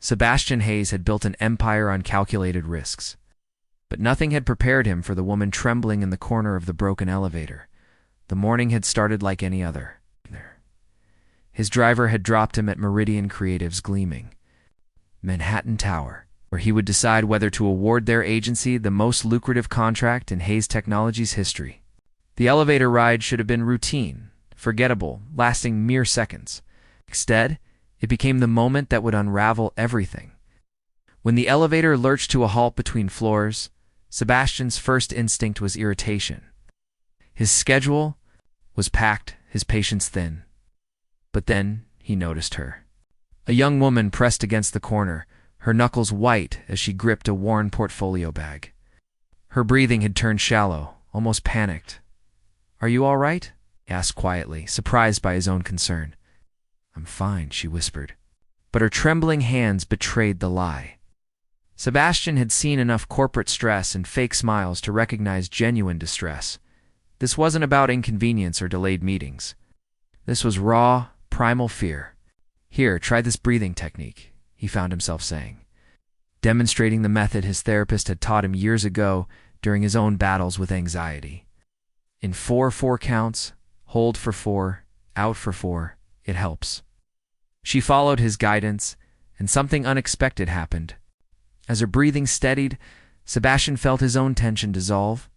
Sebastian Hayes had built an empire on calculated risks. But nothing had prepared him for the woman trembling in the corner of the broken elevator. The morning had started like any other. His driver had dropped him at Meridian Creative's gleaming Manhattan Tower, where he would decide whether to award their agency the most lucrative contract in Hayes Technologies' history. The elevator ride should have been routine, forgettable, lasting mere seconds. Instead, it became the moment that would unravel everything. When the elevator lurched to a halt between floors, Sebastian's first instinct was irritation. His schedule was packed, his patience thin. But then he noticed her. A young woman pressed against the corner, her knuckles white as she gripped a worn portfolio bag. Her breathing had turned shallow, almost panicked. "Are you all right?" he asked quietly, surprised by his own concern. "I'm fine," she whispered. But her trembling hands betrayed the lie. Sebastian had seen enough corporate stress and fake smiles to recognize genuine distress. This wasn't about inconvenience or delayed meetings. This was raw, primal fear. "Here, try this breathing technique," he found himself saying, demonstrating the method his therapist had taught him years ago during his own battles with anxiety. In 4 counts, hold for 4, out for 4, it helps. She followed his guidance, and something unexpected happened. As her breathing steadied, Sebastian felt his own tension dissolve.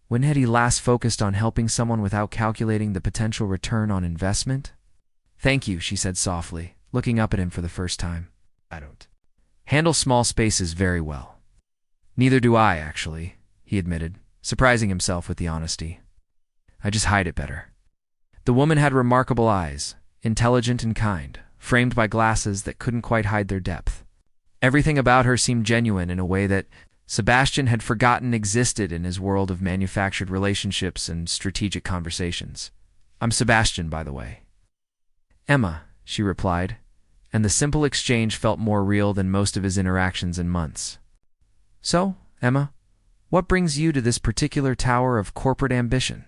When had he last focused on helping someone without calculating the potential return on investment? "Thank you," she said softly, looking up at him for the first time. "I don't handle small spaces very well." "Neither do I, actually," he admitted, surprising himself with the honesty. "I just hide it better." The woman had remarkable eyes, intelligent and kind, framed by glasses that couldn't quite hide their depth. Everything about her seemed genuine in a way that Sebastian had forgotten existed in his world of manufactured relationships and strategic conversations. "I'm Sebastian, by the way." "Emma," she replied, and the simple exchange felt more real than most of his interactions in months. "So, Emma, what brings you to this particular tower of corporate ambition?"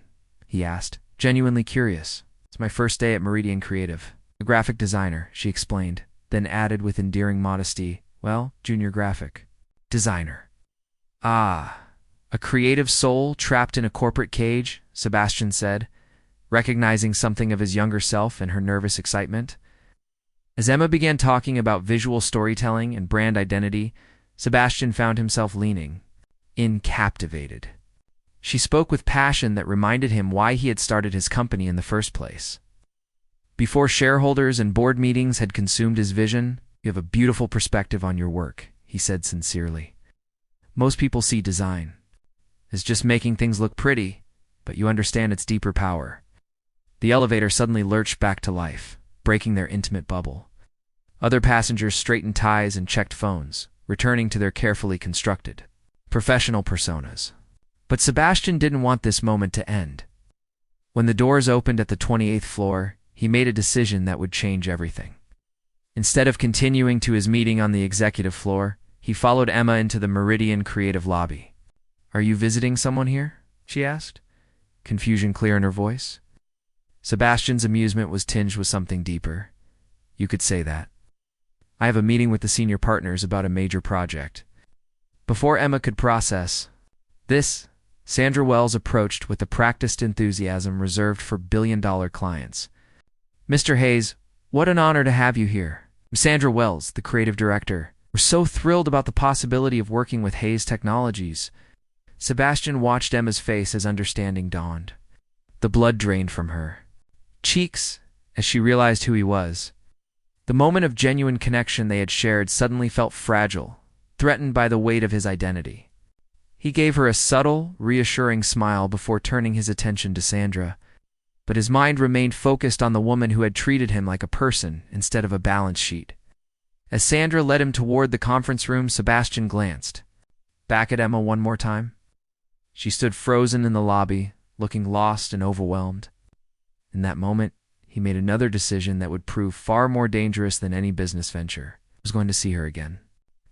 he asked, genuinely curious. "It's my first day at Meridian Creative. A graphic designer," she explained, then added with endearing modesty, "Well, junior graphic designer." "Ah, a creative soul trapped in a corporate cage," Sebastian said, recognizing something of his younger self in her nervous excitement. As Emma began talking about visual storytelling and brand identity, Sebastian found himself leaning in, captivated. She spoke with passion that reminded him why he had started his company in the first place. Before shareholders and board meetings had consumed his vision, "You have a beautiful perspective on your work," he said sincerely. "Most people see design as just making things look pretty, but you understand its deeper power." The elevator suddenly lurched back to life, breaking their intimate bubble. Other passengers straightened ties and checked phones, returning to their carefully constructed professional personas. But Sebastian didn't want this moment to end. When the doors opened at the 28th floor, he made a decision that would change everything. Instead of continuing to his meeting on the executive floor, he followed Emma into the Meridian Creative lobby. "Are you visiting someone here?" she asked, confusion clear in her voice. Sebastian's amusement was tinged with something deeper. "You could say that. I have a meeting with the senior partners about a major project." Before Emma could process this, Sandra Wells approached with the practiced enthusiasm reserved for billion-dollar clients. "Mr. Hayes, what an honor to have you here. I'm Sandra Wells, the creative director. We're so thrilled about the possibility of working with Hayes Technologies." Sebastian watched Emma's face as understanding dawned. The blood drained from her cheeks as she realized who he was. The moment of genuine connection they had shared suddenly felt fragile, threatened by the weight of his identity. He gave her a subtle, reassuring smile before turning his attention to Sandra, but his mind remained focused on the woman who had treated him like a person instead of a balance sheet. As Sandra led him toward the conference room, Sebastian glanced back at Emma one more time. She stood frozen in the lobby, looking lost and overwhelmed. In that moment, he made another decision that would prove far more dangerous than any business venture. He was going to see her again.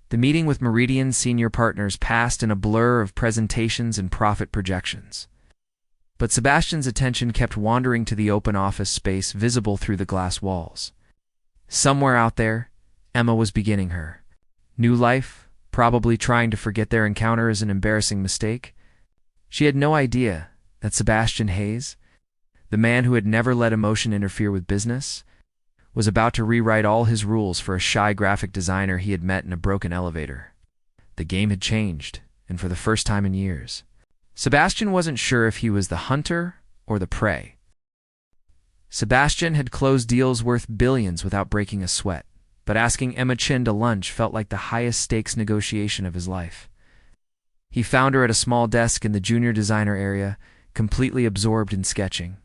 The meeting with Meridian's senior partners passed in a blur of presentations and profit projections. But Sebastian's attention kept wandering to the open office space visible through the glass walls. Somewhere out there, Emma was beginning her new life, probably trying to forget their encounter as an embarrassing mistake. She had no idea that Sebastian Hayes, the man who had never let emotion interfere with business, was about to rewrite all his rules for a shy graphic designer he had met in a broken elevator. The game had changed, and for the first time in years. Sebastian wasn't sure if he was the hunter or the prey. Sebastian had closed deals worth billions without breaking a sweat, but asking Emma Chen to lunch felt like the highest stakes negotiation of his life. He found her at a small desk in the junior designer area, completely absorbed in sketching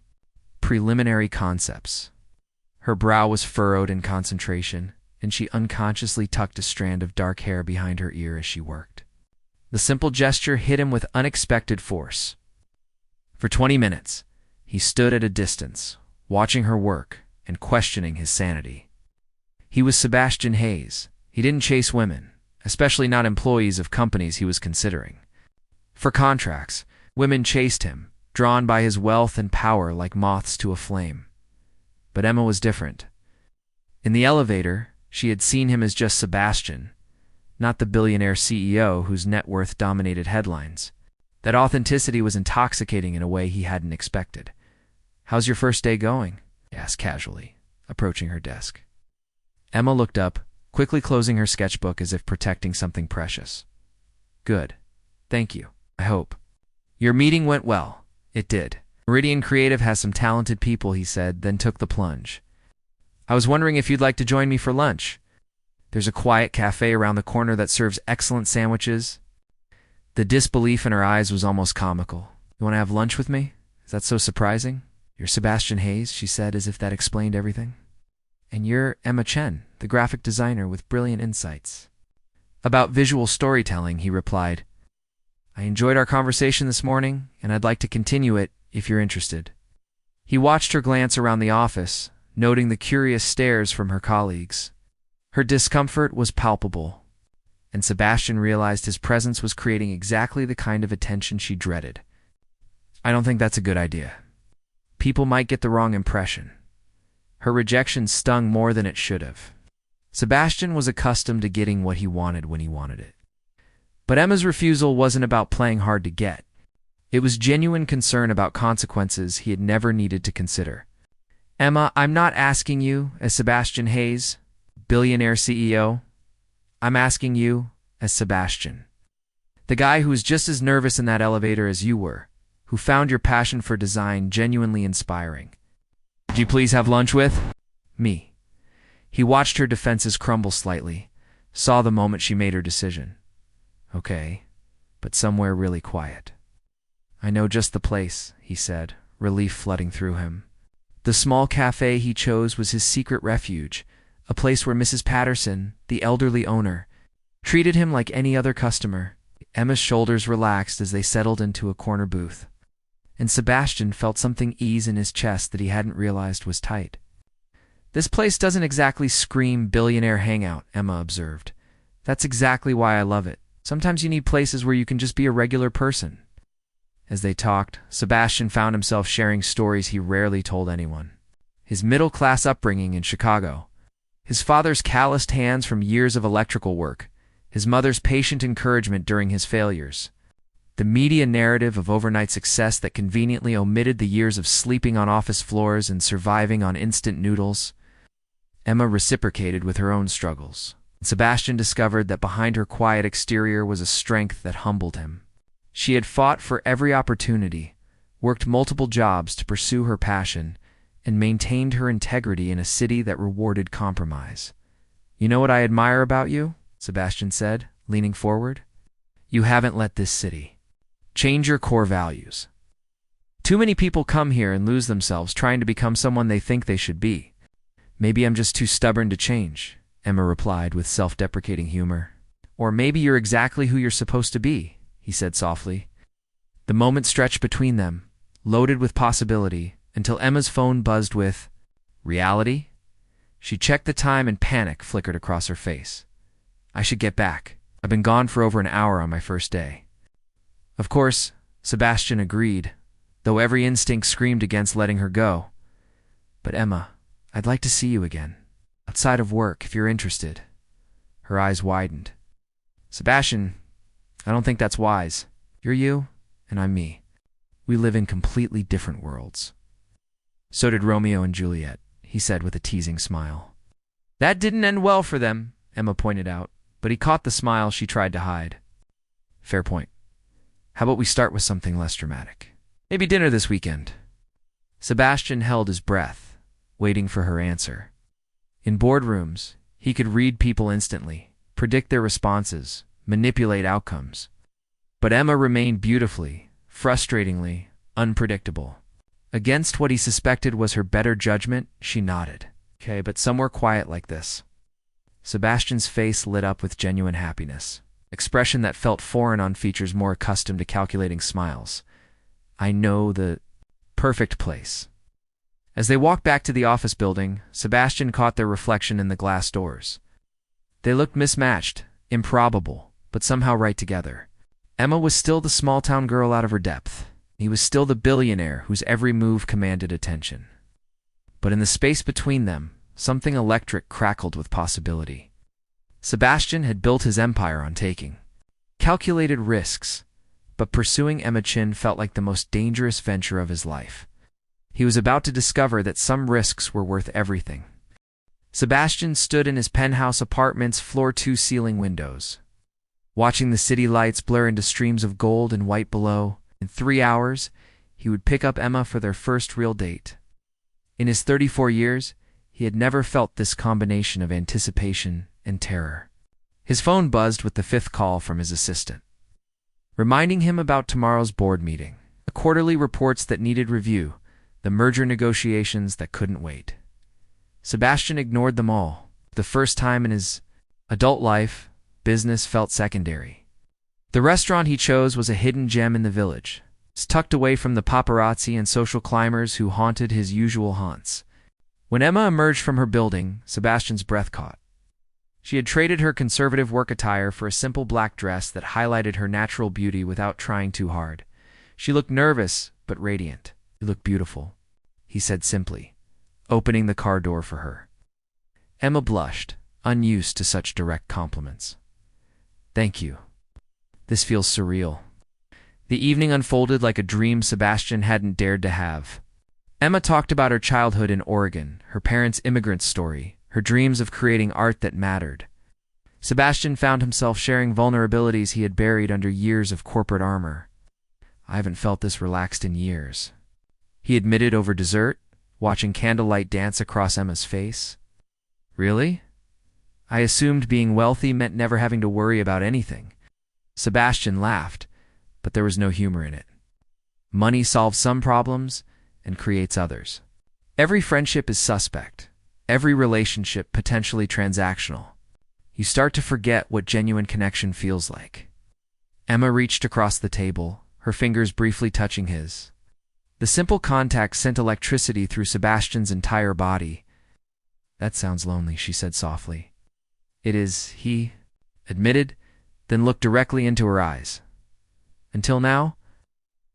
preliminary concepts. Her brow was furrowed in concentration, and she unconsciously tucked a strand of dark hair behind her ear as she worked. The simple gesture hit him with unexpected force. For 20 minutes, he stood at a distance, watching her work and questioning his sanity. He was Sebastian Hayes. He didn't chase women, especially not employees of companies he was considering. For contracts, women chased him, drawn by his wealth and power like moths to a flame. But Emma was different. In the elevator, she had seen him as just Sebastian, not the billionaire CEO whose net worth dominated headlines. That authenticity was intoxicating in a way he hadn't expected. "How's your first day going?" he asked casually, approaching her desk. Emma looked up, quickly closing her sketchbook as if protecting something precious. "Good. Thank you. I hope. Your meeting went well." It did. "Meridian Creative has some talented people," he said, then took the plunge. "I was wondering if you'd like to join me for lunch. There's a quiet cafe around the corner that serves excellent sandwiches." The disbelief in her eyes was almost comical. "You want to have lunch with me? Is that so surprising?" "You're Sebastian Hayes," she said, as if that explained everything. "And you're Emma Chen, the graphic designer with brilliant insights about visual storytelling," he replied. "I enjoyed our conversation this morning, and I'd like to continue it if you're interested." He watched her glance around the office, noting the curious stares from her colleagues. Her discomfort was palpable, and Sebastian realized his presence was creating exactly the kind of attention she dreaded. "I don't think that's a good idea. People might get the wrong impression." Her rejection stung more than it should have. Sebastian was accustomed to getting what he wanted when he wanted it. But Emma's refusal wasn't about playing hard to get. It was genuine concern about consequences he had never needed to consider. "Emma, I'm not asking you as Sebastian Hayes, billionaire CEO. I'm asking you as Sebastian, the guy who was just as nervous in that elevator as you were, who found your passion for design genuinely inspiring. Could you please have lunch with me?" He watched her defenses crumble slightly, saw the moment she made her decision. "Okay, but somewhere really quiet." "I know just the place," he said, relief flooding through him. The small cafe he chose was his secret refuge, a place where Mrs. Patterson, the elderly owner, treated him like any other customer. Emma's shoulders relaxed as they settled into a corner booth, and Sebastian felt something ease in his chest that he hadn't realized was tight. "This place doesn't exactly scream billionaire hangout," Emma observed. "That's exactly why I love it. Sometimes you need places where you can just be a regular person." As they talked, Sebastian found himself sharing stories he rarely told anyone. His middle-class upbringing in Chicago, his father's calloused hands from years of electrical work, his mother's patient encouragement during his failures, the media narrative of overnight success that conveniently omitted the years of sleeping on office floors and surviving on instant noodles. Emma reciprocated with her own struggles. Sebastian discovered that behind her quiet exterior was a strength that humbled him. She had fought for every opportunity, worked multiple jobs to pursue her passion, and maintained her integrity in a city that rewarded compromise. "You know what I admire about you?" Sebastian said, leaning forward. "You haven't let this city change your core values. Too many people come here and lose themselves trying to become someone they think they should be. Maybe I'm just too stubborn to change," Emma replied with self-deprecating humor. "Or maybe you're exactly who you're supposed to be," he said softly. The moment stretched between them, loaded with possibility, until Emma's phone buzzed with reality. She checked the time and panic flickered across her face. "I should get back. I've been gone for over an hour on my first day." Of course, Sebastian agreed, though every instinct screamed against letting her go. "But Emma, I'd like to see you again. Outside of work, if you're interested." Her eyes widened. Sebastian, I don't think that's wise. You're you, and I'm me. We live in completely different worlds. So did Romeo and Juliet, he said with a teasing smile. That didn't end well for them, Emma pointed out, but he caught the smile she tried to hide. Fair point. How about we start with something less dramatic? Maybe dinner this weekend. Sebastian held his breath, waiting for her answer. In boardrooms, he could read people instantly, predict their responses, manipulate outcomes. But Emma remained beautifully, frustratingly, unpredictable. Against what he suspected was her better judgment, she nodded. Okay, but somewhere quiet like this. Sebastian's face lit up with genuine happiness, expression that felt foreign on features more accustomed to calculating smiles. I know the perfect place. As they walked back to the office building, Sebastian caught their reflection in the glass doors. They looked mismatched, improbable, but somehow right together. Emma was still the small-town girl out of her depth. He was still the billionaire whose every move commanded attention. But in the space between them, something electric crackled with possibility. Sebastian had built his empire on taking calculated risks, but pursuing Emma Chen felt like the most dangerous venture of his life. He was about to discover that some risks were worth everything. Sebastian stood in his penthouse apartment's floor-to-ceiling windows, watching the city lights blur into streams of gold and white below. In 3 hours, he would pick up Emma for their first real date. In his 34 years, he had never felt this combination of anticipation and terror. His phone buzzed with the 5th call from his assistant, reminding him about tomorrow's board meeting, the quarterly reports that needed review, the merger negotiations that couldn't wait. Sebastian ignored them all. For the first time in his adult life, business felt secondary. The restaurant he chose was a hidden gem in the village. It's tucked away from the paparazzi and social climbers who haunted his usual haunts. When Emma emerged from her building, Sebastian's breath caught. She had traded her conservative work attire for a simple black dress that highlighted her natural beauty without trying too hard. She looked nervous, but radiant. You look beautiful, he said simply, opening the car door for her. Emma blushed, unused to such direct compliments. Thank you. This feels surreal. The evening unfolded like a dream Sebastian hadn't dared to have. Emma talked about her childhood in Oregon, her parents' immigrant story, her dreams of creating art that mattered. Sebastian found himself sharing vulnerabilities he had buried under years of corporate armor. I haven't felt this relaxed in years, he admitted over dessert, watching candlelight dance across Emma's face. Really? I assumed being wealthy meant never having to worry about anything. Sebastian laughed, but there was no humor in it. Money solves some problems and creates others. Every friendship is suspect, every relationship potentially transactional. You start to forget what genuine connection feels like. Emma reached across the table, her fingers briefly touching his. The simple contact sent electricity through Sebastian's entire body. That sounds lonely, she said softly. It is, he admitted, then looked directly into her eyes. Until now,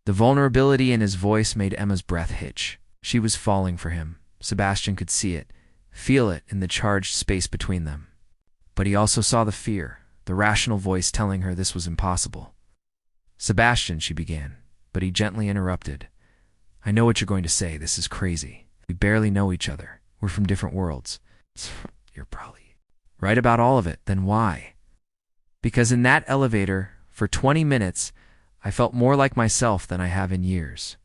the vulnerability in his voice made Emma's breath hitch. She was falling for him. Sebastian could see it, feel it in the charged space between them. But he also saw the fear, the rational voice telling her this was impossible. Sebastian, she began, but he gently interrupted. I know what you're going to say. This is crazy. We barely know each other. We're from different worlds. You're probably right about all of it. Then why? Because in that elevator, for 20 minutes, I felt more like myself than I have in years.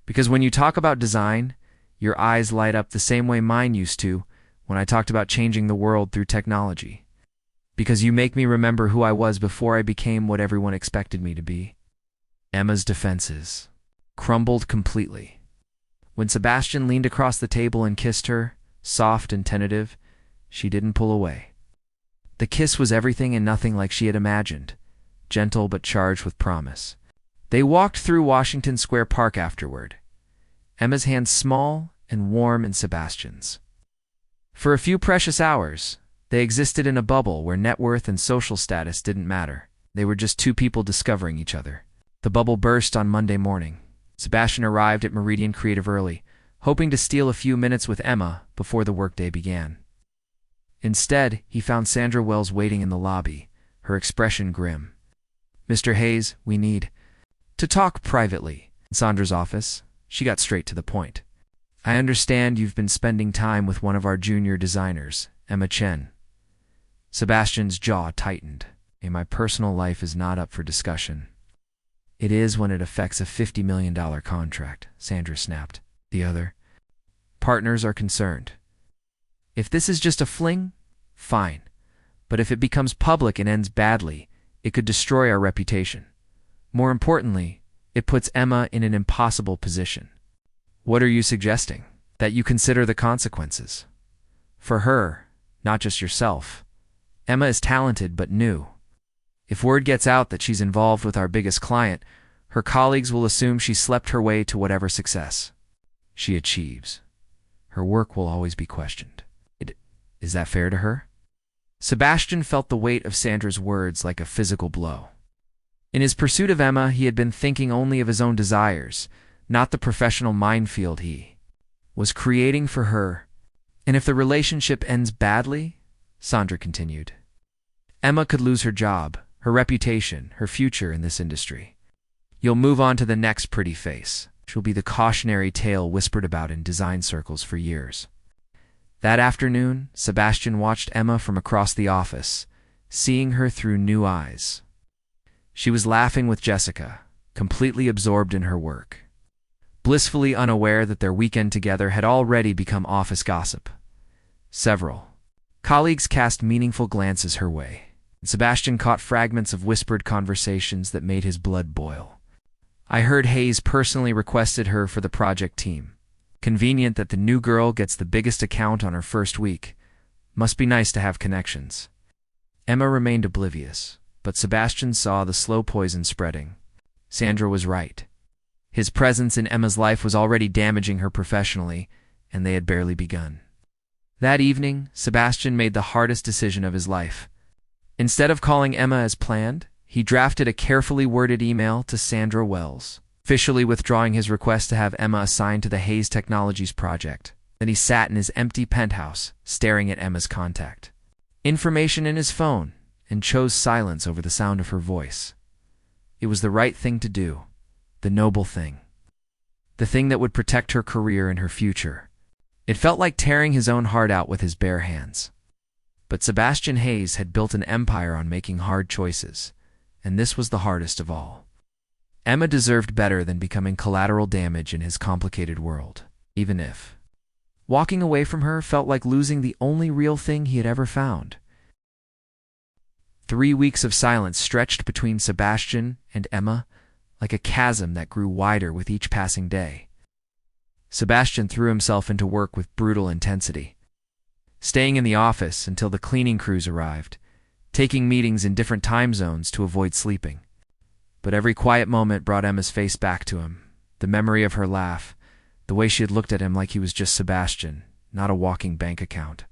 Because when you talk about design, your eyes light up the same way mine used to when I talked about changing the world through technology. Because you make me remember who I was before I became what everyone expected me to be. Emma's defenses crumbled completely. When Sebastian leaned across the table and kissed her, soft and tentative, she didn't pull away. The kiss was everything and nothing like she had imagined, gentle but charged with promise. They walked through Washington Square Park afterward, Emma's hand small and warm in Sebastian's. For a few precious hours, they existed in a bubble where net worth and social status didn't matter. They were just two people discovering each other. The bubble burst on Monday morning. Sebastian arrived at Meridian Creative early, hoping to steal a few minutes with Emma before the workday began. Instead, he found Sandra Wells waiting in the lobby, her expression grim. "Mr. Hayes, we need to talk privately." In Sandra's office, she got straight to the point. "I understand you've been spending time with one of our junior designers, Emma Chen." Sebastian's jaw tightened. "My personal life is not up for discussion." "It is when it affects a $50 million contract," Sandra snapped. The other partners are concerned. "If this is just a fling, fine. But if it becomes public and ends badly, it could destroy our reputation. More importantly, it puts Emma in an impossible position." "What are you suggesting?" "That you consider the consequences. For her, not just yourself. Emma is talented but new. If word gets out that she's involved with our biggest client, her colleagues will assume she slept her way to whatever success she achieves. Her work will always be questioned. Is that fair to her?" Sebastian felt the weight of Sandra's words like a physical blow. In his pursuit of Emma, he had been thinking only of his own desires, not the professional minefield he was creating for her. "And if the relationship ends badly," Sandra continued, "Emma could lose her job, her reputation, her future in this industry. You'll move on to the next pretty face. She'll be the cautionary tale whispered about in design circles for years." That afternoon, Sebastian watched Emma from across the office, seeing her through new eyes. She was laughing with Jessica, completely absorbed in her work, blissfully unaware that their weekend together had already become office gossip. Several colleagues cast meaningful glances her way, and Sebastian caught fragments of whispered conversations that made his blood boil. "I heard Hayes personally requested her for the project team. Convenient that the new girl gets the biggest account on her first week. Must be nice to have connections." Emma remained oblivious, but Sebastian saw the slow poison spreading. Sandra was right. His presence in Emma's life was already damaging her professionally, and they had barely begun. That evening, Sebastian made the hardest decision of his life. Instead of calling Emma as planned, he drafted a carefully worded email to Sandra Wells, officially withdrawing his request to have Emma assigned to the Hayes Technologies project. Then he sat in his empty penthouse, staring at Emma's contact information in his phone, and chose silence over the sound of her voice. It was the right thing to do, the noble thing, the thing that would protect her career and her future. It felt like tearing his own heart out with his bare hands. But Sebastian Hayes had built an empire on making hard choices, and this was the hardest of all. Emma deserved better than becoming collateral damage in his complicated world, even if walking away from her felt like losing the only real thing he had ever found. 3 weeks of silence stretched between Sebastian and Emma like a chasm that grew wider with each passing day. Sebastian threw himself into work with brutal intensity, staying in the office until the cleaning crews arrived, taking meetings in different time zones to avoid sleeping. But every quiet moment brought Emma's face back to him, the memory of her laugh, the way she had looked at him like he was just Sebastian, not a walking bank account.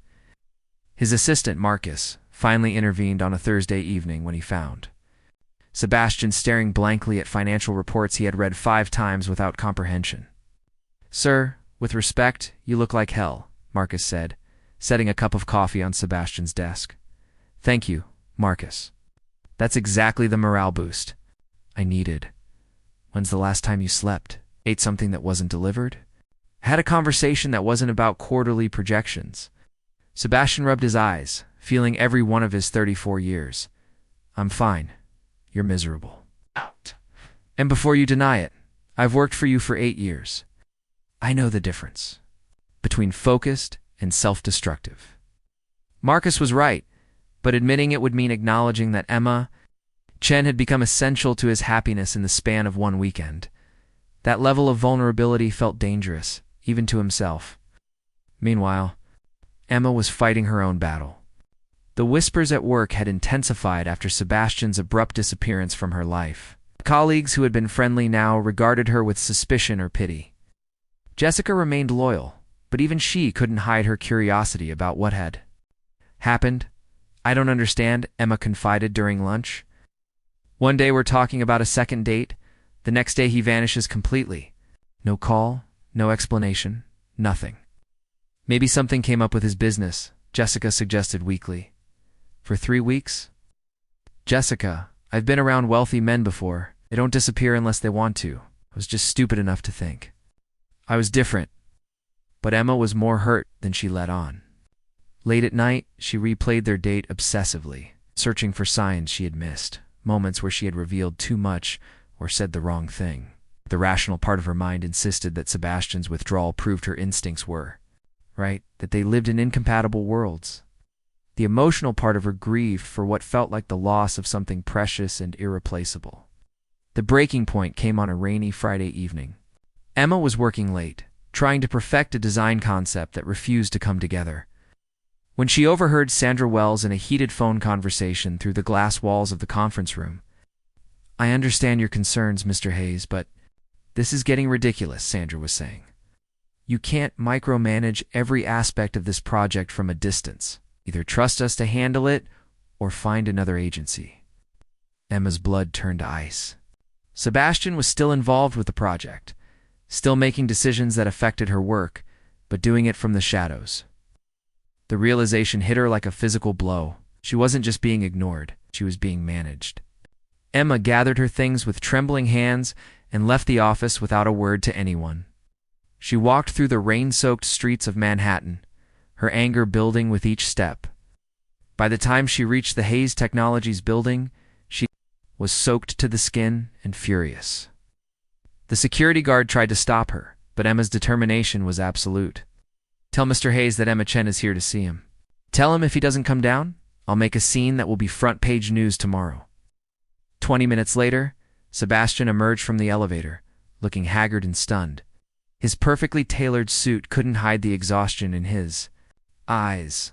His assistant, Marcus, finally intervened on a Thursday evening when he found Sebastian staring blankly at financial reports he had read 5 times without comprehension. "Sir, with respect, you look like hell," Marcus said, setting a cup of coffee on Sebastian's desk. "Thank you, Marcus. That's exactly the morale boost I needed. When's the last time you slept? Ate something that wasn't delivered? Had a conversation that wasn't about quarterly projections?" Sebastian rubbed his eyes, feeling every one of his 34 years. "I'm fine. You're miserable. Out. And before you deny it, I've worked for you for 8 years. I know the difference between focused and self-destructive." Marcus was right, but admitting it would mean acknowledging that Emma Chen had become essential to his happiness in the span of one weekend. That level of vulnerability felt dangerous, even to himself. Meanwhile, Emma was fighting her own battle. The whispers at work had intensified after Sebastian's abrupt disappearance from her life. Colleagues who had been friendly now regarded her with suspicion or pity. Jessica remained loyal, but even she couldn't hide her curiosity about what had happened. "I don't understand," Emma confided during lunch. "One day we're talking about a second date, the next day he vanishes completely. No call, no explanation, nothing. Maybe something came up with his business, Jessica suggested weakly. For 3 weeks? Jessica, I've been around wealthy men before. They don't disappear unless they want to. I was just stupid enough to think. I was different. But Emma was more hurt than she let on. Late at night, she replayed their date obsessively, searching for signs she had missed, moments where she had revealed too much or said the wrong thing. The rational part of her mind insisted that Sebastian's withdrawal proved her instincts were right, that they lived in incompatible worlds. The emotional part of her grieved for what felt like the loss of something precious and irreplaceable. The breaking point came on a rainy Friday evening. Emma was working late, trying to perfect a design concept that refused to come together, when she overheard Sandra Wells in a heated phone conversation through the glass walls of the conference room. I understand your concerns, Mr. Hayes, but this is getting ridiculous, Sandra was saying. You can't micromanage every aspect of this project from a distance. Either trust us to handle it or find another agency. Emma's blood turned to ice. Sebastian was still involved with the project, still making decisions that affected her work, but doing it from the shadows. The realization hit her like a physical blow. She wasn't just being ignored, she was being managed. Emma gathered her things with trembling hands and left the office without a word to anyone. She walked through the rain-soaked streets of Manhattan, her anger building with each step. By the time she reached the Hayes Technologies building, she was soaked to the skin and furious. The security guard tried to stop her, but Emma's determination was absolute. Tell Mr. Hayes that Emma Chen is here to see him. Tell him if he doesn't come down, I'll make a scene that will be front-page news tomorrow. 20 minutes later, Sebastian emerged from the elevator, looking haggard and stunned. His perfectly tailored suit couldn't hide the exhaustion in his eyes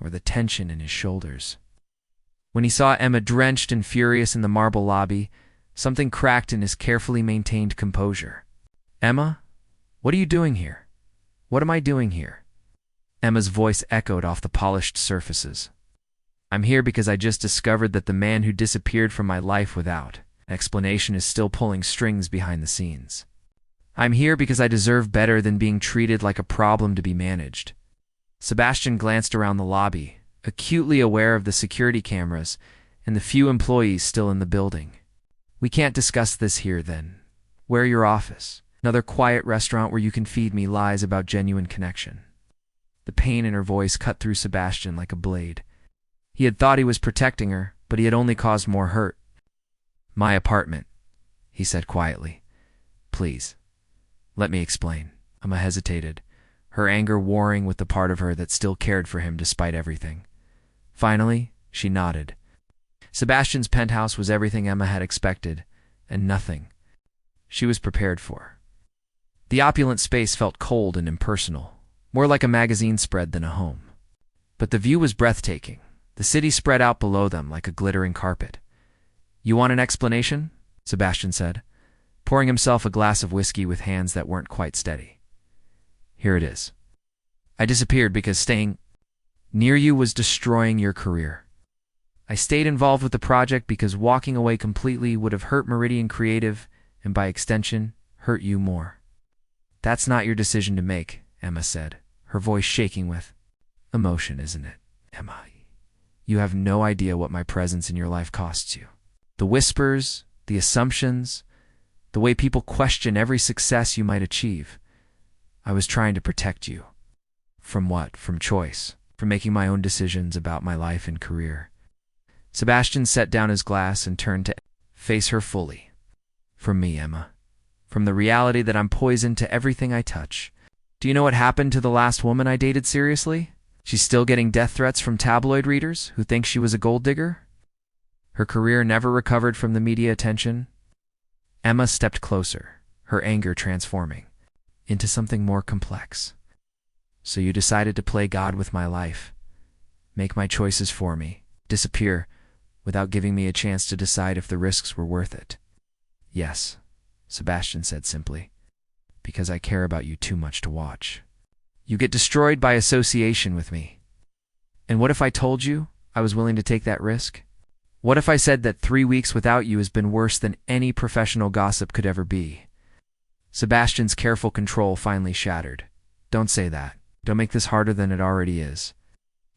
or the tension in his shoulders. When he saw Emma drenched and furious in the marble lobby, something cracked in his carefully maintained composure. Emma, what are you doing here? What am I doing here? Emma's voice echoed off the polished surfaces. I'm here because I just discovered that the man who disappeared from my life without explanation is still pulling strings behind the scenes. I'm here because I deserve better than being treated like a problem to be managed. Sebastian glanced around the lobby, acutely aware of the security cameras and the few employees still in the building. We can't discuss this here, then. Where your office? Another quiet restaurant where you can feed me lies about genuine connection. The pain in her voice cut through Sebastian like a blade. He had thought he was protecting her, but he had only caused more hurt. My apartment, he said quietly. Please, let me explain. Emma hesitated, her anger warring with the part of her that still cared for him despite everything. Finally, she nodded. Sebastian's penthouse was everything Emma had expected, and nothing she was prepared for. The opulent space felt cold and impersonal, more like a magazine spread than a home. But the view was breathtaking. The city spread out below them like a glittering carpet. You want an explanation? Sebastian said, pouring himself a glass of whiskey with hands that weren't quite steady. Here it is. I disappeared because staying near you was destroying your career. I stayed involved with the project because walking away completely would have hurt Meridian Creative and by extension, hurt you more. That's not your decision to make, Emma said, her voice shaking with emotion, isn't it, Emma? You have no idea what my presence in your life costs you. The whispers, the assumptions, the way people question every success you might achieve. I was trying to protect you. From what? From choice. From making my own decisions about my life and career. Sebastian set down his glass and turned to face her fully. From me, Emma. From the reality that I'm poison to everything I touch. Do you know what happened to the last woman I dated seriously? She's still getting death threats from tabloid readers who think she was a gold digger? Her career never recovered from the media attention. Emma stepped closer, her anger transforming into something more complex. So you decided to play God with my life, make my choices for me, disappear without giving me a chance to decide if the risks were worth it. Yes, Sebastian said simply, because I care about you too much to watch. You get destroyed by association with me. And what if I told you I was willing to take that risk? What if I said that 3 weeks without you has been worse than any professional gossip could ever be? Sebastian's careful control finally shattered. Don't say that. Don't make this harder than it already is.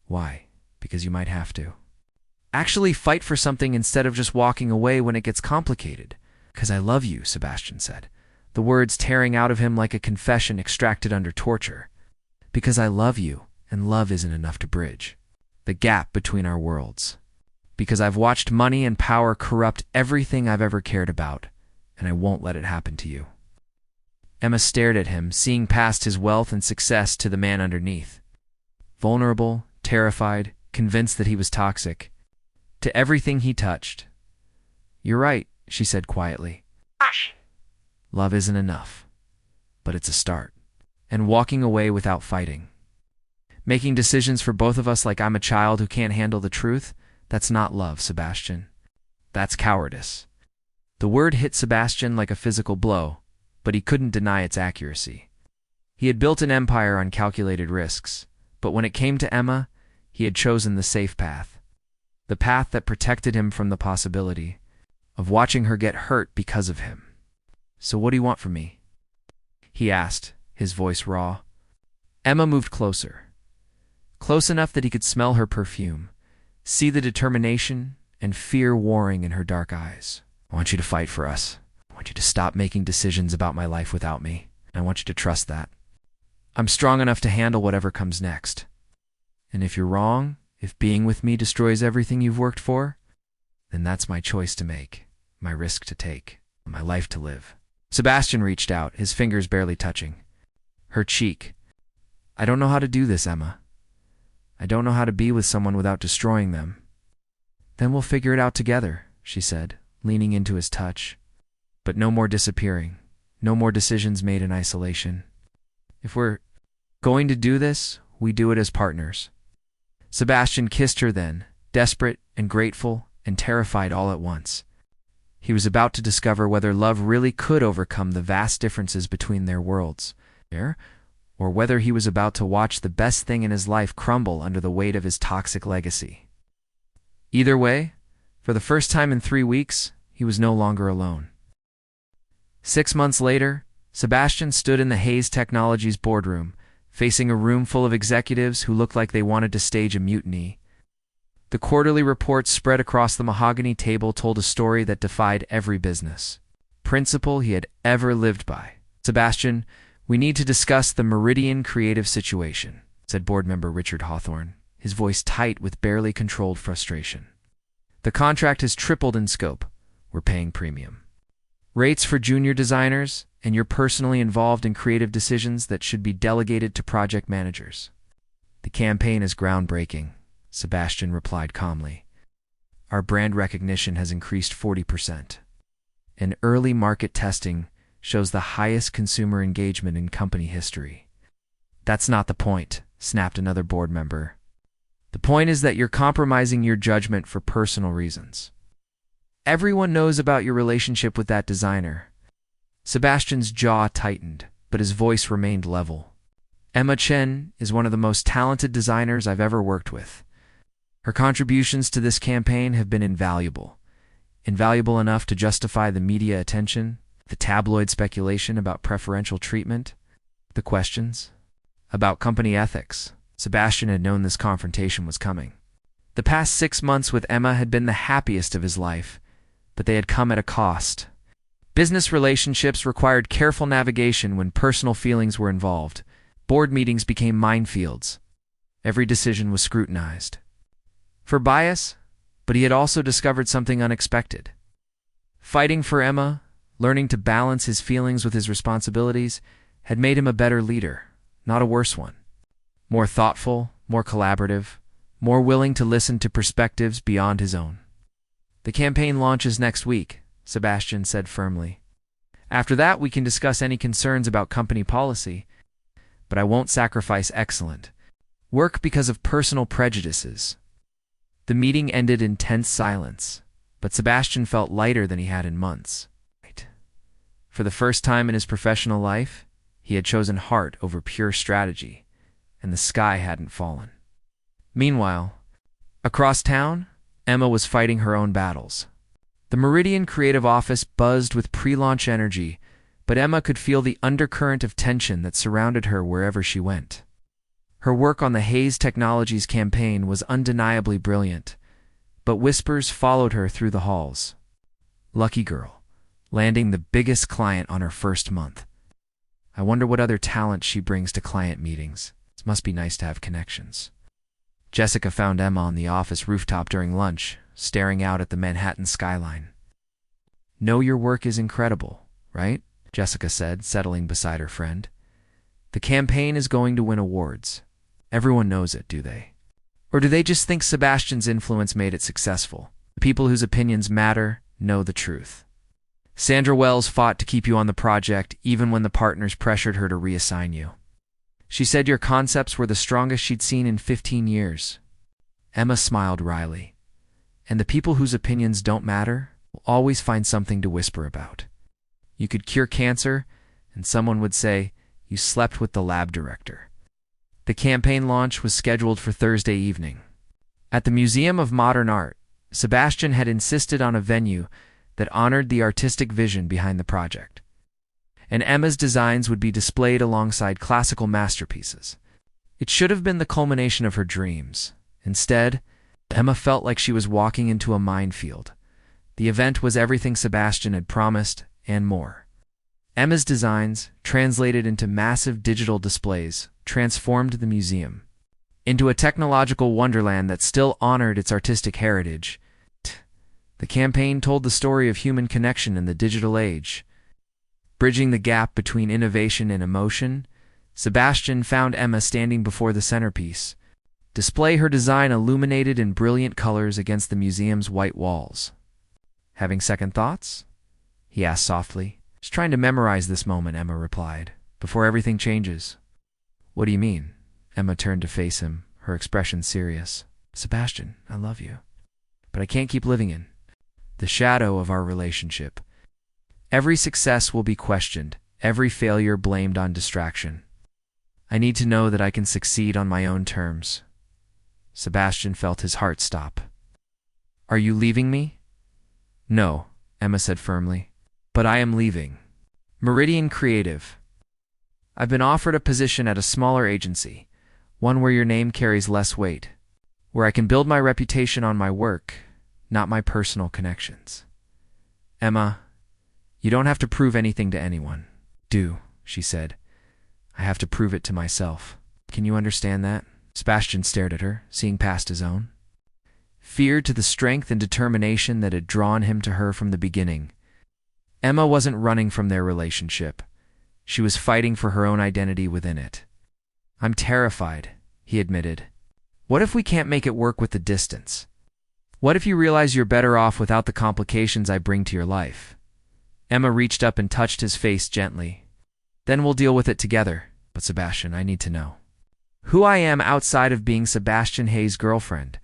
Why? Because you might have to. Actually fight for something instead of just walking away when it gets complicated. Because I love you, Sebastian said, the words tearing out of him like a confession extracted under torture. Because I love you, and love isn't enough to bridge the gap between our worlds. Because I've watched money and power corrupt everything I've ever cared about, and I won't let it happen to you. Emma stared at him, seeing past his wealth and success to the man underneath. Vulnerable, terrified, convinced that he was toxic. To everything he touched. You're right, she said quietly. Hush. Love isn't enough, but it's a start. And walking away without fighting. Making decisions for both of us like I'm a child who can't handle the truth, that's not love, Sebastian. That's cowardice. The word hit Sebastian like a physical blow, but he couldn't deny its accuracy. He had built an empire on calculated risks, but when it came to Emma, he had chosen the safe path. The path that protected him from the possibility of watching her get hurt because of him. So what do you want from me? He asked, his voice raw. Emma moved closer. Close enough that he could smell her perfume, see the determination and fear warring in her dark eyes. I want you to fight for us. I want you to stop making decisions about my life without me. I want you to trust that. I'm strong enough to handle whatever comes next. And if you're wrong, if being with me destroys everything you've worked for, then that's my choice to make, my risk to take, my life to live. Sebastian reached out, his fingers barely touching. Her cheek. I don't know how to do this, Emma. I don't know how to be with someone without destroying them. Then we'll figure it out together, she said, leaning into his touch. But no more disappearing, no more decisions made in isolation. If we're going to do this, we do it as partners. Sebastian kissed her then, desperate and grateful and terrified all at once. He was about to discover whether love really could overcome the vast differences between their worlds, or whether he was about to watch the best thing in his life crumble under the weight of his toxic legacy. Either way, for the first time in 3 weeks, he was no longer alone. 6 months later, Sebastian stood in the Hayes Technologies boardroom, facing a room full of executives who looked like they wanted to stage a mutiny. The quarterly reports spread across the mahogany table told a story that defied every business principle he had ever lived by. Sebastian, we need to discuss the Meridian creative situation, said board member Richard Hawthorne, his voice tight with barely controlled frustration. The contract has tripled in scope. We're paying premium rates for junior designers, and you're personally involved in creative decisions that should be delegated to project managers. The campaign is groundbreaking, Sebastian replied calmly. Our brand recognition has increased 40%. And early market testing shows the highest consumer engagement in company history. That's not the point, snapped another board member. The point is that you're compromising your judgment for personal reasons. Everyone knows about your relationship with that designer. Sebastian's jaw tightened, but his voice remained level. Emma Chen is one of the most talented designers I've ever worked with. Her contributions to this campaign have been invaluable. Invaluable enough to justify the media attention, the tabloid speculation about preferential treatment, the questions about company ethics. Sebastian had known this confrontation was coming. The past 6 months with Emma had been the happiest of his life, but they had come at a cost. Business relationships required careful navigation when personal feelings were involved. Board meetings became minefields. Every decision was scrutinized. For bias, but he had also discovered something unexpected. Fighting for Emma, learning to balance his feelings with his responsibilities, had made him a better leader, not a worse one. More thoughtful, more collaborative, more willing to listen to perspectives beyond his own. The campaign launches next week, Sebastian said firmly. After that, we can discuss any concerns about company policy, but I won't sacrifice excellent work because of personal prejudices. The meeting ended in tense silence, but Sebastian felt lighter than he had in months. For the first time in his professional life, he had chosen heart over pure strategy, and the sky hadn't fallen. Meanwhile, across town, Emma was fighting her own battles. The Meridian creative office buzzed with pre-launch energy, but Emma could feel the undercurrent of tension that surrounded her wherever she went. Her work on the Hayes Technologies campaign was undeniably brilliant, but whispers followed her through the halls. Lucky girl, landing the biggest client on her first month. I wonder what other talent she brings to client meetings. It must be nice to have connections. Jessica found Emma on the office rooftop during lunch, staring out at the Manhattan skyline. "Know your work is incredible, right?" Jessica said, settling beside her friend. "The campaign is going to win awards. Everyone knows it, do they? Or do they just think Sebastian's influence made it successful? The people whose opinions matter know the truth. Sandra Wells fought to keep you on the project even when the partners pressured her to reassign you. She said your concepts were the strongest she'd seen in 15 years. Emma smiled wryly. And the people whose opinions don't matter will always find something to whisper about. You could cure cancer, and someone would say, you slept with the lab director. The campaign launch was scheduled for Thursday evening. At the Museum of Modern Art, Sebastian had insisted on a venue that honored the artistic vision behind the project. And Emma's designs would be displayed alongside classical masterpieces. It should have been the culmination of her dreams. Instead, Emma felt like she was walking into a minefield. The event was everything Sebastian had promised and more. Emma's designs, translated into massive digital displays, transformed the museum into a technological wonderland that still honored its artistic heritage. The campaign told the story of human connection in the digital age. Bridging the gap between innovation and emotion, Sebastian found Emma standing before the centerpiece. Display her design illuminated in brilliant colors against the museum's white walls. "Having second thoughts?" he asked softly. "Just trying to memorize this moment," Emma replied, "before everything changes." "What do you mean?" Emma turned to face him, her expression serious. "Sebastian, I love you. But I can't keep living in the shadow of our relationship. Every success will be questioned, every failure blamed on distraction. I need to know that I can succeed on my own terms." Sebastian felt his heart stop. "Are you leaving me?" "No," Emma said firmly. "But I am leaving Meridian Creative. I've been offered a position at a smaller agency, one where your name carries less weight, where I can build my reputation on my work, not my personal connections." "Emma, you don't have to prove anything to anyone." "Do," she said. "I have to prove it to myself. Can you understand that?" Sebastian stared at her, seeing past his own fear to the strength and determination that had drawn him to her from the beginning. Emma wasn't running from their relationship. She was fighting for her own identity within it. "I'm terrified," he admitted. "What if we can't make it work with the distance? What if you realize you're better off without the complications I bring to your life?" Emma reached up and touched his face gently. "Then we'll deal with it together. But Sebastian, I need to know who I am outside of being Sebastian Hayes' girlfriend.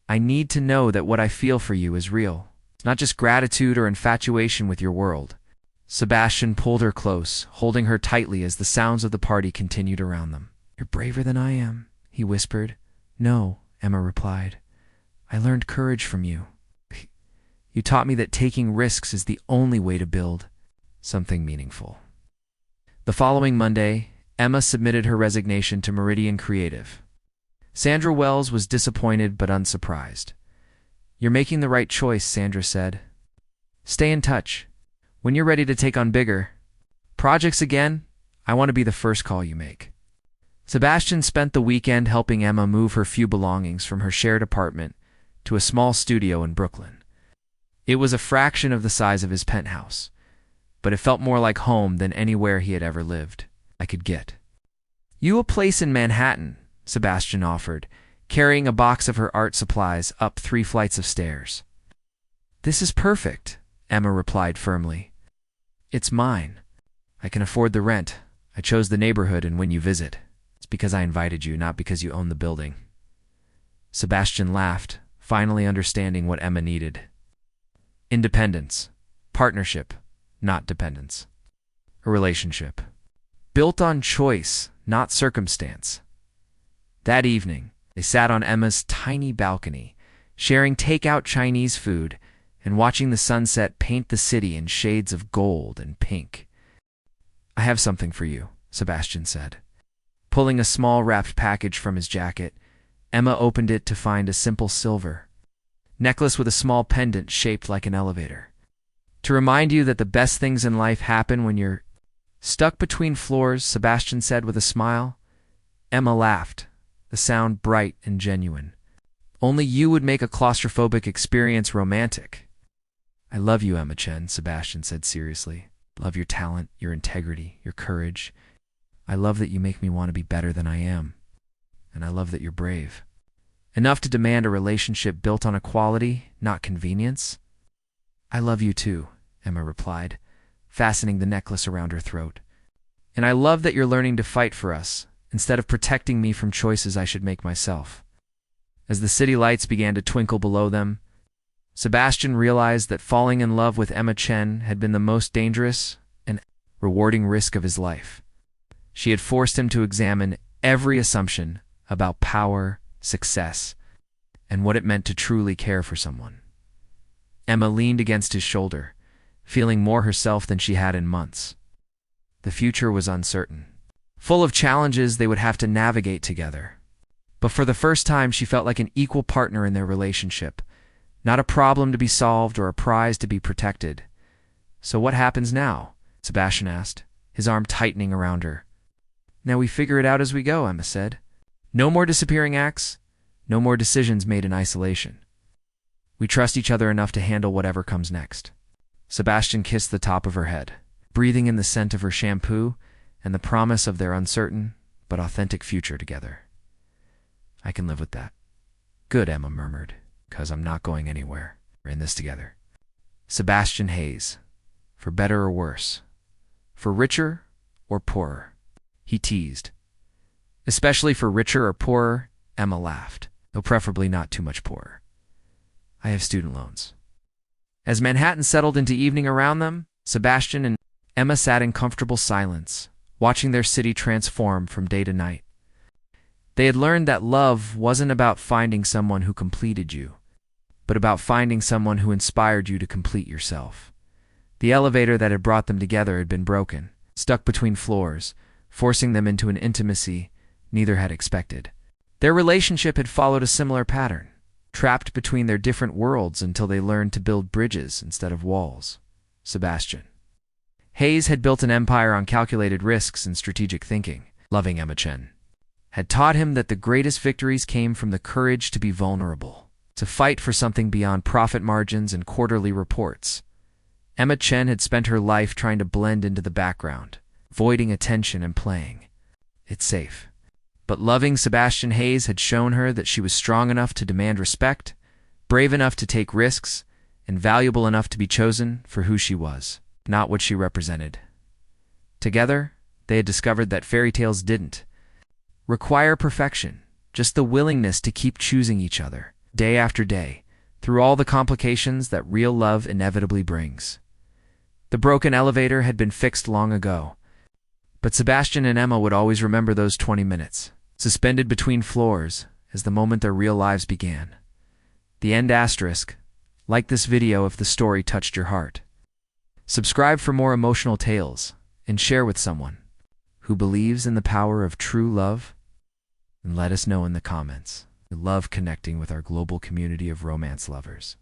I need to know that what I feel for you is real. It's not just gratitude or infatuation with your world." Sebastian pulled her close, holding her tightly as the sounds of the party continued around them. "You're braver than I am," he whispered. "No," Emma replied. "I learned courage from you. You taught me that taking risks is the only way to build something meaningful." The following Monday, Emma submitted her resignation to Meridian Creative. Sandra Wells was disappointed but unsurprised. "You're making the right choice," Sandra said. "Stay in touch. When you're ready to take on bigger projects again, I want to be the first call you make." Sebastian spent the weekend helping Emma move her few belongings from her shared apartment to a small studio in Brooklyn. It was a fraction of the size of his penthouse, but it felt more like home than anywhere he had ever lived. "I could get you a place in Manhattan," Sebastian offered, carrying a box of her art supplies up 3 flights of stairs. "This is perfect," Emma replied firmly. "It's mine. I can afford the rent. I chose the neighborhood and when you visit. It's because I invited you, not because you own the building." Sebastian laughed, finally understanding what Emma needed. Independence. Partnership, not dependence. A relationship built on choice, not circumstance. That evening, they sat on Emma's tiny balcony, sharing takeout Chinese food and watching the sunset paint the city in shades of gold and pink. "I have something for you," Sebastian said, Pulling a small wrapped package from his jacket, Emma opened it to find a simple silver necklace with a small pendant shaped like an elevator. To remind you that the best things in life happen when you're stuck between floors, Sebastian said with a smile. Emma laughed, the sound bright and genuine. Only you would make a claustrophobic experience romantic. I love you, Emma Chen, Sebastian said seriously. Love your talent, your integrity, your courage. I love that you make me want to be better than I am. And I love that you're brave. Enough to demand a relationship built on equality, not convenience. I love you too, Emma replied, fastening the necklace around her throat. And I love that you're learning to fight for us, instead of protecting me from choices I should make myself. As the city lights began to twinkle below them, Sebastian realized that falling in love with Emma Chen had been the most dangerous and rewarding risk of his life. She had forced him to examine every assumption about power, success, and what it meant to truly care for someone. Emma leaned against his shoulder, feeling more herself than she had in months. The future was uncertain, full of challenges they would have to navigate together. But for the first time, she felt like an equal partner in their relationship, not a problem to be solved or a prize to be protected. So what happens now? Sebastian asked, his arm tightening around her. Now we figure it out as we go, Emma said. No more disappearing acts, no more decisions made in isolation. We trust each other enough to handle whatever comes next. Sebastian kissed the top of her head, breathing in the scent of her shampoo and the promise of their uncertain but authentic future together. I can live with that. Good, Emma murmured, 'cause I'm not going anywhere. We're in this together. Sebastian Hayes, for better or worse, for richer or poorer, he teased. Especially for richer or poorer, Emma laughed, though preferably not too much poorer. I have student loans. As Manhattan settled into evening around them, Sebastian and Emma sat in comfortable silence, watching their city transform from day to night. They had learned that love wasn't about finding someone who completed you, but about finding someone who inspired you to complete yourself. The elevator that had brought them together had been broken, stuck between floors, forcing them into an intimacy neither had expected. Their relationship had followed a similar pattern, trapped between their different worlds until they learned to build bridges instead of walls. Sebastian Hayes had built an empire on calculated risks and strategic thinking. Loving Emma Chen had taught him that the greatest victories came from the courage to be vulnerable, to fight for something beyond profit margins and quarterly reports. Emma Chen had spent her life trying to blend into the background, avoiding attention and playing it safe. But loving Sebastian Hayes had shown her that she was strong enough to demand respect, brave enough to take risks, and valuable enough to be chosen for who she was, not what she represented. Together, they had discovered that fairy tales didn't require perfection, just the willingness to keep choosing each other, day after day, through all the complications that real love inevitably brings. The broken elevator had been fixed long ago, but Sebastian and Emma would always remember those 20 minutes, suspended between floors, as the moment their real lives began. The end asterisk. Like this video if the story touched your heart. Subscribe for more emotional tales, and share with someone who believes in the power of true love. And let us know in the comments. We love connecting with our global community of romance lovers.